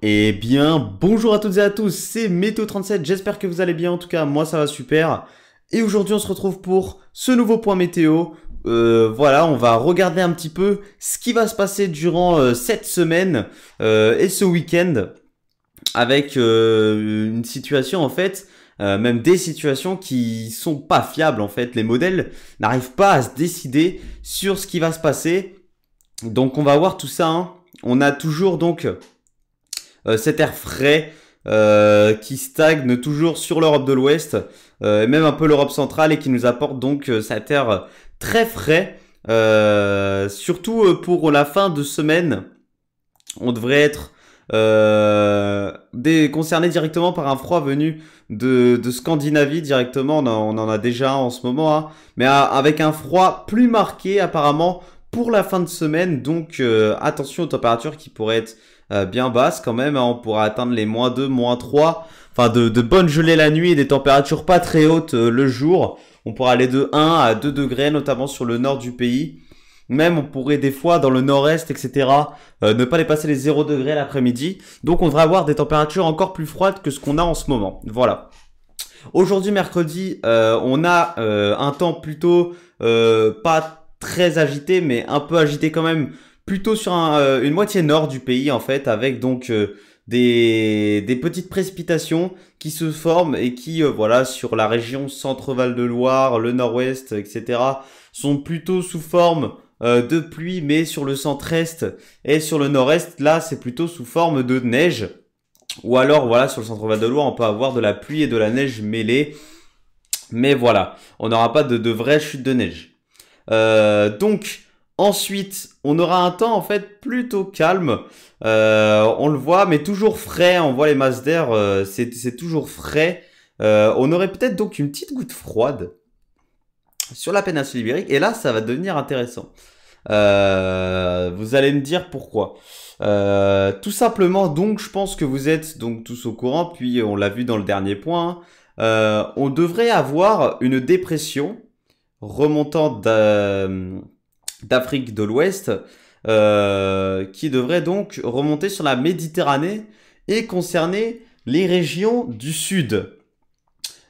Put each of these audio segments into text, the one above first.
Eh bien, bonjour à toutes et à tous, c'est Météo37, j'espère que vous allez bien, en tout cas moi ça va super. Et aujourd'hui on se retrouve pour ce nouveau point météo. Voilà, on va regarder un petit peu ce qui va se passer durant cette semaine et ce week-end. Avec une situation en fait, même des situations qui sont pas fiables en fait. Les modèles n'arrivent pas à se décider sur ce qui va se passer. Donc on va voir tout ça, hein. On a toujours donc cet air frais qui stagne toujours sur l'Europe de l'Ouest et même un peu l'Europe centrale et qui nous apporte donc cet air très frais. Surtout pour la fin de semaine, on devrait être concerné directement par un froid venu de Scandinavie directement. On en a déjà un en ce moment, hein, mais avec un froid plus marqué apparemment pour la fin de semaine. Donc attention aux températures qui pourraient être bien basses quand même, hein. On pourra atteindre les -2, -3, enfin de bonnes gelées la nuit et des températures pas très hautes le jour. On pourra aller de 1 à 2 degrés, notamment sur le nord du pays. Même on pourrait des fois dans le nord-est, etc., ne pas dépasser les 0 degrés l'après-midi. Donc on devrait avoir des températures encore plus froides que ce qu'on a en ce moment. Voilà. Aujourd'hui, mercredi, on a un temps plutôt pas très agité, mais un peu agité quand même, plutôt sur une moitié nord du pays en fait, avec donc des petites précipitations qui se forment et qui, voilà, sur la région Centre-Val de Loire, le nord-ouest, etc., sont plutôt sous forme de pluie, mais sur le centre-est et sur le nord-est, là, c'est plutôt sous forme de neige. Ou alors, voilà, sur le Centre-Val de Loire, on peut avoir de la pluie et de la neige mêlée. Mais voilà, on n'aura pas de vraies chutes de neige. Donc, ensuite, on aura un temps en fait plutôt calme. On le voit, mais toujours frais. On voit les masses d'air, c'est toujours frais. On aurait peut-être donc une petite goutte froide sur la péninsule ibérique. Et là, ça va devenir intéressant. Vous allez me dire pourquoi. Tout simplement, donc, je pense que vous êtes donc tous au courant. Puis, on l'a vu dans le dernier point. On devrait avoir une dépression remontant d'Afrique de l'Ouest qui devrait donc remonter sur la Méditerranée et concerner les régions du sud.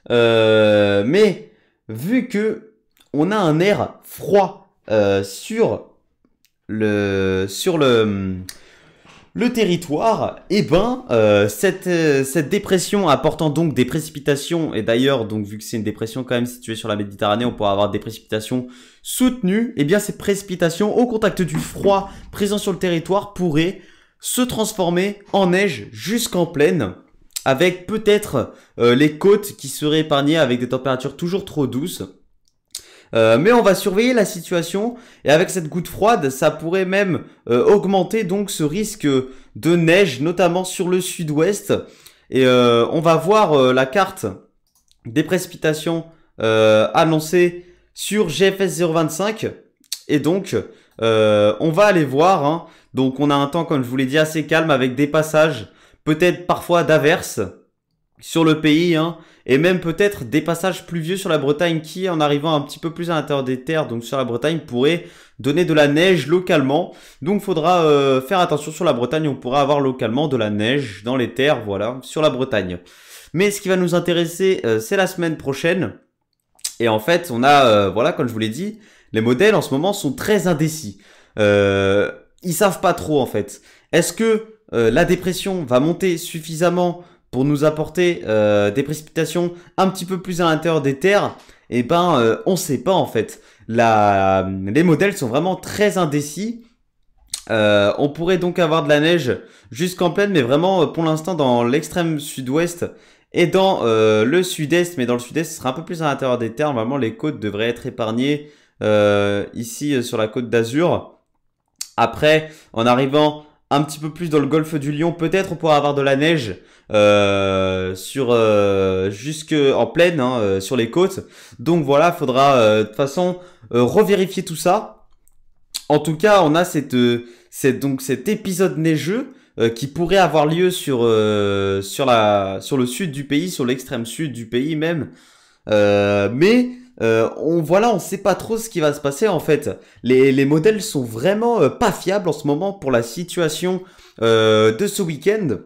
Mais vu que on a un air froid sur le territoire, et ben cette dépression apportant donc des précipitations, et d'ailleurs donc vu que c'est une dépression quand même située sur la Méditerranée, on pourra avoir des précipitations soutenues, et bien ces précipitations au contact du froid présent sur le territoire pourraient se transformer en neige jusqu'en plaine, avec peut-être les côtes qui seraient épargnées avec des températures toujours trop douces. Mais on va surveiller la situation et avec cette goutte froide, ça pourrait même augmenter donc ce risque de neige, notamment sur le sud-ouest. Et on va voir la carte des précipitations annoncée sur GFS 025. Et donc, on va aller voir, hein. Donc, on a un temps, comme je vous l'ai dit, assez calme avec des passages, peut-être parfois d'averses sur le pays, hein. Et même peut-être des passages pluvieux sur la Bretagne qui, en arrivant un petit peu plus à l'intérieur des terres, donc sur la Bretagne, pourraient donner de la neige localement. Donc, faudra faire attention sur la Bretagne. On pourra avoir localement de la neige dans les terres, voilà, sur la Bretagne. Mais ce qui va nous intéresser, c'est la semaine prochaine. Et en fait, on a, voilà, comme je vous l'ai dit, les modèles en ce moment sont très indécis. Ils savent pas trop, en fait. Est-ce que la dépression va monter suffisamment pour nous apporter des précipitations un petit peu plus à l'intérieur des terres? Eh ben, on sait pas en fait. Les modèles sont vraiment très indécis. On pourrait donc avoir de la neige jusqu'en plaine, mais vraiment pour l'instant dans l'extrême sud-ouest et dans le sud-est. Mais dans le sud-est, ce sera un peu plus à l'intérieur des terres. Normalement, les côtes devraient être épargnées ici sur la côte d'Azur. Après, en arrivant un petit peu plus dans le golfe du Lion, peut-être on pourra avoir de la neige jusque en plaine, hein, sur les côtes. Donc voilà, faudra de toute façon revérifier tout ça. En tout cas, on a donc cet épisode neigeux qui pourrait avoir lieu sur le sud du pays, sur l'extrême sud du pays même. Mais on sait pas trop ce qui va se passer en fait. Les modèles sont vraiment pas fiables en ce moment pour la situation de ce week-end.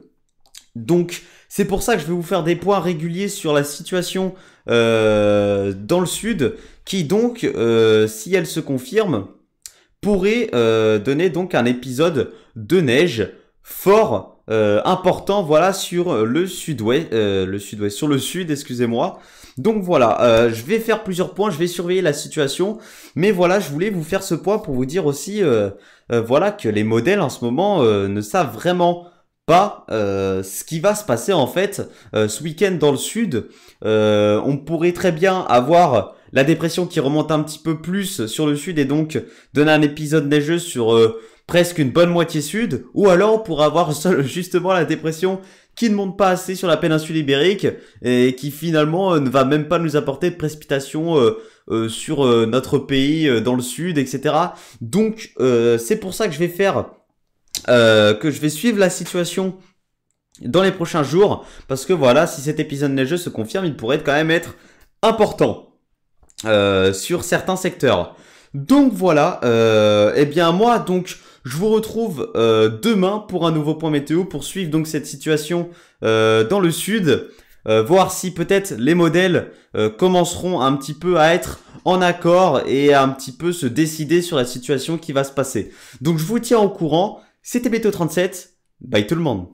Donc, c'est pour ça que je vais vous faire des points réguliers sur la situation dans le sud, qui donc, si elle se confirme, pourrait donner donc un épisode de neige fort, important, voilà, sur le sud-ouest, sur le sud, excusez-moi. Donc voilà, je vais faire plusieurs points, je vais surveiller la situation, mais voilà, je voulais vous faire ce point pour vous dire aussi, voilà, que les modèles en ce moment ne savent vraiment pas ce qui va se passer en fait ce week-end dans le sud. On pourrait très bien avoir la dépression qui remonte un petit peu plus sur le sud et donc donner un épisode neigeux sur presque une bonne moitié sud, ou alors on pourrait avoir justement la dépression qui ne monte pas assez sur la péninsule ibérique et qui finalement ne va même pas nous apporter de précipitations sur notre pays dans le sud, etc. Donc c'est pour ça que je vais faire que je vais suivre la situation dans les prochains jours, parce que voilà, si cet épisode neigeux se confirme, il pourrait quand même être important sur certains secteurs. Donc voilà, eh bien moi donc je vous retrouve demain pour un nouveau point météo pour suivre donc cette situation dans le sud, voir si peut-être les modèles commenceront un petit peu à être en accord et à un petit peu se décider sur la situation qui va se passer. Donc je vous tiens au courant, c'était Beto37, bye tout le monde.